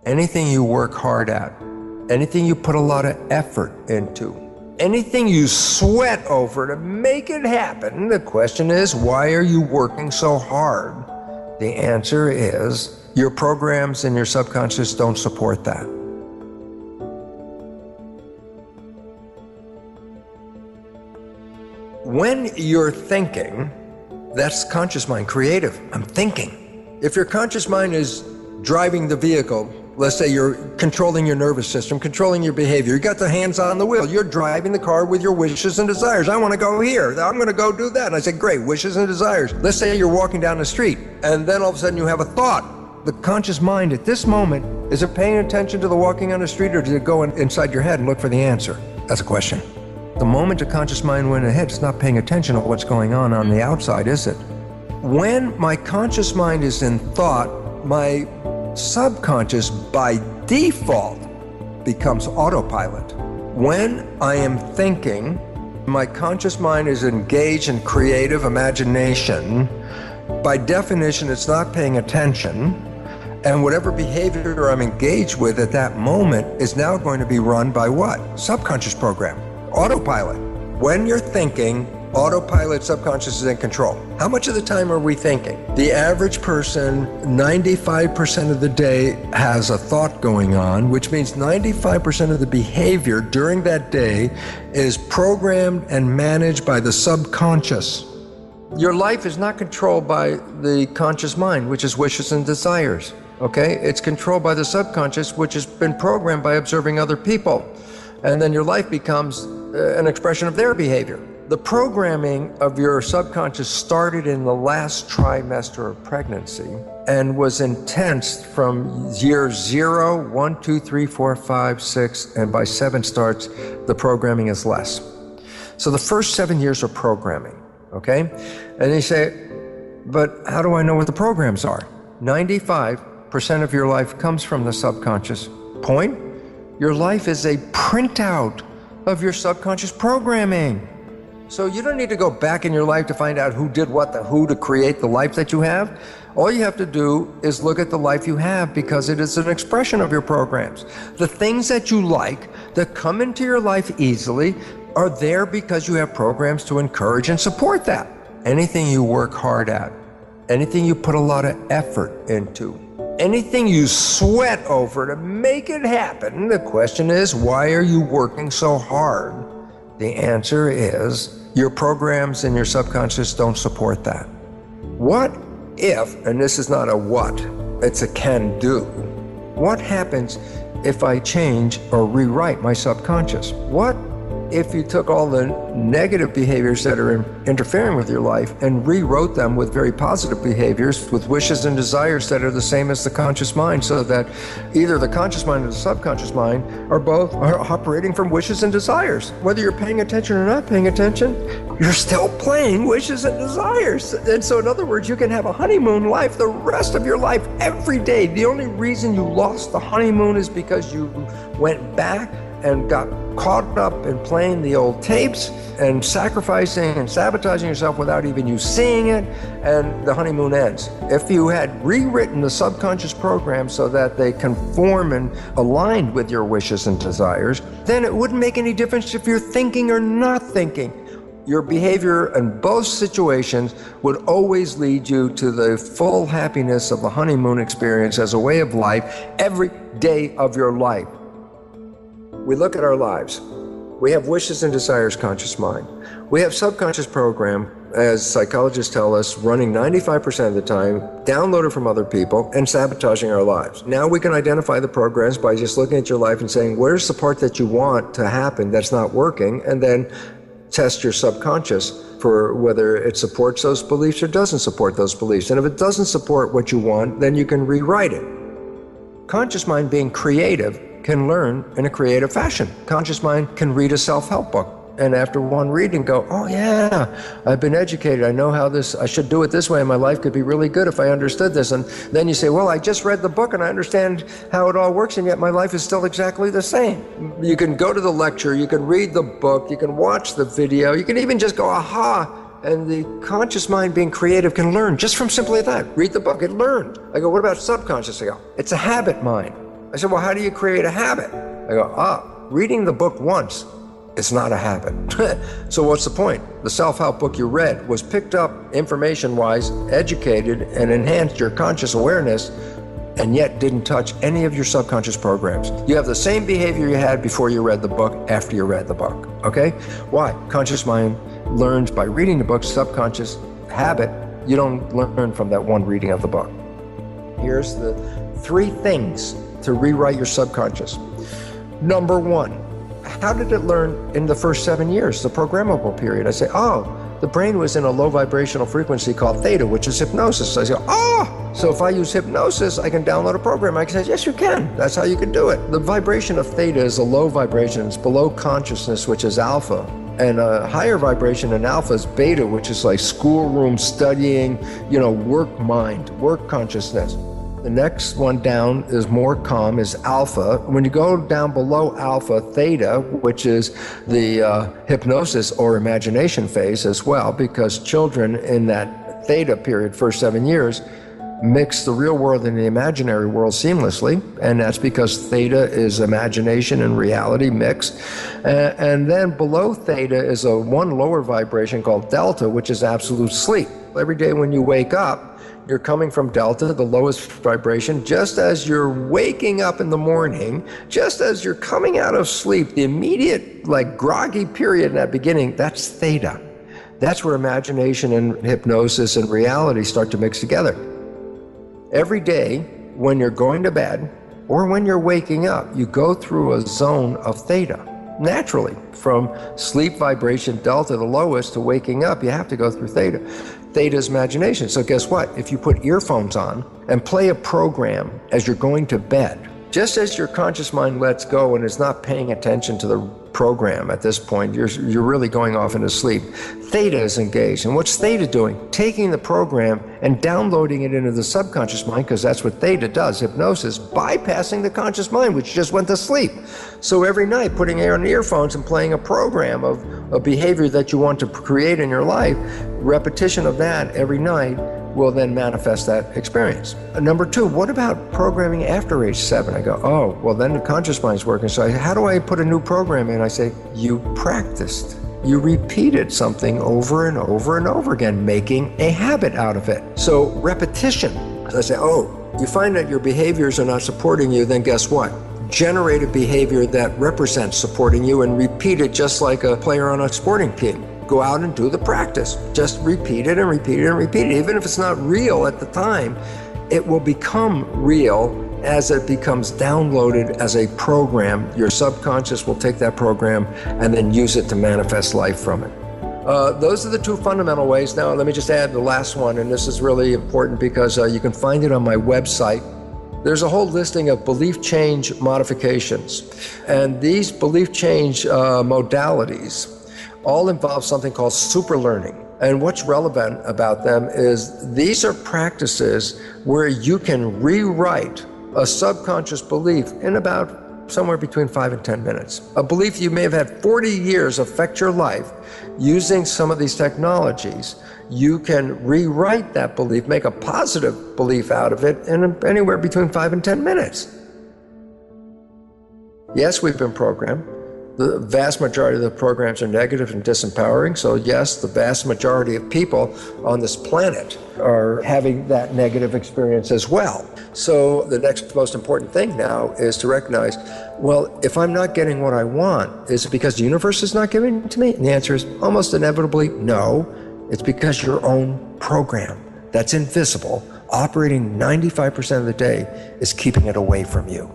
anything you work hard at, anything you put a lot of effort into, anything you sweat over to make it happen, the question is, why are you working so hard? The answer is, your programs and your subconscious don't support that. When you're thinking, that's conscious mind, creative. I'm thinking. If your conscious mind is driving the vehicle, let's say you're controlling your nervous system, controlling your behavior, you got the hands on the wheel, you're driving the car with your wishes and desires. I want to go here, I'm going to go do that. And I say, great, wishes and desires. Let's say you're walking down the street, and then all of a sudden you have a thought. The conscious mind at this moment, is it paying attention to the walking on the street, or does it go inside your head and look for the answer? That's a question. The moment the conscious mind went ahead, it's not paying attention to what's going on the outside, is it? When my conscious mind is in thought, my subconscious by default becomes autopilot. When I am thinking, my conscious mind is engaged in creative imagination. By definition, it's not paying attention. And whatever behavior I'm engaged with at that moment is now going to be run by what? Subconscious program. Autopilot. When you're thinking, autopilot, subconscious is in control. How much of the time are we thinking? The average person, 95% of the day has a thought going on, which means 95% of the behavior during that day is programmed and managed by the subconscious. Your life is not controlled by the conscious mind, which is wishes and desires. Okay? It's controlled by the subconscious, which has been programmed by observing other people. And then your life becomes an expression of their behavior. The programming of your subconscious started in the last trimester of pregnancy and was intense from year 0, 1, 2, 3, 4, 5, 6, and by 7 starts, the programming is less. So the first 7 years are programming, okay? And you say, but how do I know what the programs are? 95% of your life comes from the subconscious. Point? Your life is a printout of your subconscious programming. So you don't need to go back in your life to find out who did what to create the life that you have. All you have to do is look at the life you have, because it is an expression of your programs. The things that you like that come into your life easily are there because you have programs to encourage and support that. Anything you work hard at, anything you put a lot of effort into, anything you sweat over to make it happen, the question is, why are you working so hard? The answer is, your programs and your subconscious don't support that. What if, and this is not a what, it's a can do, what happens if I change or rewrite my subconscious? What if you took all the negative behaviors that are interfering with your life and rewrote them with very positive behaviors, with wishes and desires that are the same as the conscious mind, so that either the conscious mind or the subconscious mind are both operating from wishes and desires? Whether you're paying attention or not paying attention, you're still playing wishes and desires. And so in other words, you can have a honeymoon life the rest of your life every day. The only reason you lost the honeymoon is because you went back and got caught up in playing the old tapes and sacrificing and sabotaging yourself without even you seeing it, and the honeymoon ends. If you had rewritten the subconscious program so that they conform and aligned with your wishes and desires, then it wouldn't make any difference if you're thinking or not thinking. Your behavior in both situations would always lead you to the full happiness of the honeymoon experience as a way of life every day of your life. We look at our lives. We have wishes and desires, conscious mind. We have subconscious program, as psychologists tell us, running 95% of the time, downloaded from other people, and sabotaging our lives. Now we can identify the programs by just looking at your life and saying, where's the part that you want to happen that's not working? And then test your subconscious for whether it supports those beliefs or doesn't support those beliefs. And if it doesn't support what you want, then you can rewrite it. Conscious mind, being creative, can learn in a creative fashion. Conscious mind can read a self-help book, and after one reading go, oh yeah, I've been educated, I know how I should do it this way, and my life could be really good if I understood this. And then you say, well, I just read the book and I understand how it all works, and yet my life is still exactly the same. You can go to the lecture, you can read the book, you can watch the video, you can even just go, aha, and the conscious mind, being creative, can learn just from simply that. Read the book, it learned. I go, what about subconscious? I go, it's a habit mind. I said, well, how do you create a habit? I go, reading the book once is not a habit. So what's the point? The self-help book you read was picked up information-wise, educated, and enhanced your conscious awareness, and yet didn't touch any of your subconscious programs. You have the same behavior you had before you read the book, after you read the book, okay? Why? Conscious mind learns by reading the book. Subconscious habit, you don't learn from that one reading of the book. Here's the 3 things to rewrite your subconscious. Number 1, how did it learn in the first 7 years, the programmable period? I say, the brain was in a low vibrational frequency called theta, which is hypnosis. I say, so if I use hypnosis, I can download a program. I can say, yes, you can. That's how you can do it. The vibration of theta is a low vibration. It's below consciousness, which is alpha. And a higher vibration in alpha is beta, which is like schoolroom studying, work mind, work consciousness. The next one down is more calm, is alpha. When you go down below alpha, theta, which is the hypnosis or imagination phase as well, because children in that theta period, first 7 years, mix the real world and the imaginary world seamlessly, and that's because theta is imagination and reality mixed. And then below theta is a one lower vibration called delta, which is absolute sleep. Every day when you wake up, you're coming from delta, the lowest vibration. Just as you're waking up in the morning, just as you're coming out of sleep, the immediate groggy period in that beginning, that's theta. That's where imagination and hypnosis and reality start to mix together. Every day when you're going to bed or when you're waking up, you go through a zone of theta. Naturally, from sleep vibration delta, the lowest, to waking up, you have to go through theta. Theta is imagination. So guess what? If you put earphones on and play a program as you're going to bed, just as your conscious mind lets go and is not paying attention to the program at this point, you're really going off into sleep. Theta is engaged. And what's theta doing? Taking the program and downloading it into the subconscious mind, because that's what theta does, hypnosis, bypassing the conscious mind, which just went to sleep. So every night, putting on earphones and playing a program of a behavior that you want to create in your life, repetition of that every night will then manifest that experience. Number 2, what about programming after age 7? I go, well, then the conscious mind's working. So how do I put a new program in? I say, you practiced. You repeated something over and over and over again, making a habit out of it. So repetition. So I say, you find that your behaviors are not supporting you, then guess what? Generate a behavior that represents supporting you and repeat it just like a player on a sporting team. Go out and do the practice. Just repeat it and repeat it and repeat it. Even if it's not real at the time, it will become real as it becomes downloaded as a program. Your subconscious will take that program and then use it to manifest life from it. Those are the 2 fundamental ways. Now, let me just add the last one, and this is really important because you can find it on my website. There's a whole listing of belief change modifications, and these belief change modalities all involve something called super learning. And what's relevant about them is these are practices where you can rewrite a subconscious belief in about somewhere between 5 and 10 minutes. A belief you may have had 40 years affect your life. Using some of these technologies, you can rewrite that belief, make a positive belief out of it in anywhere between 5 and 10 minutes. Yes, we've been programmed. The vast majority of the programs are negative and disempowering. So yes, the vast majority of people on this planet are having that negative experience as well. So the next most important thing now is to recognize, well, if I'm not getting what I want, is it because the universe is not giving it to me? And the answer is almost inevitably no. It's because your own program that's invisible, operating 95% of the day, is keeping it away from you.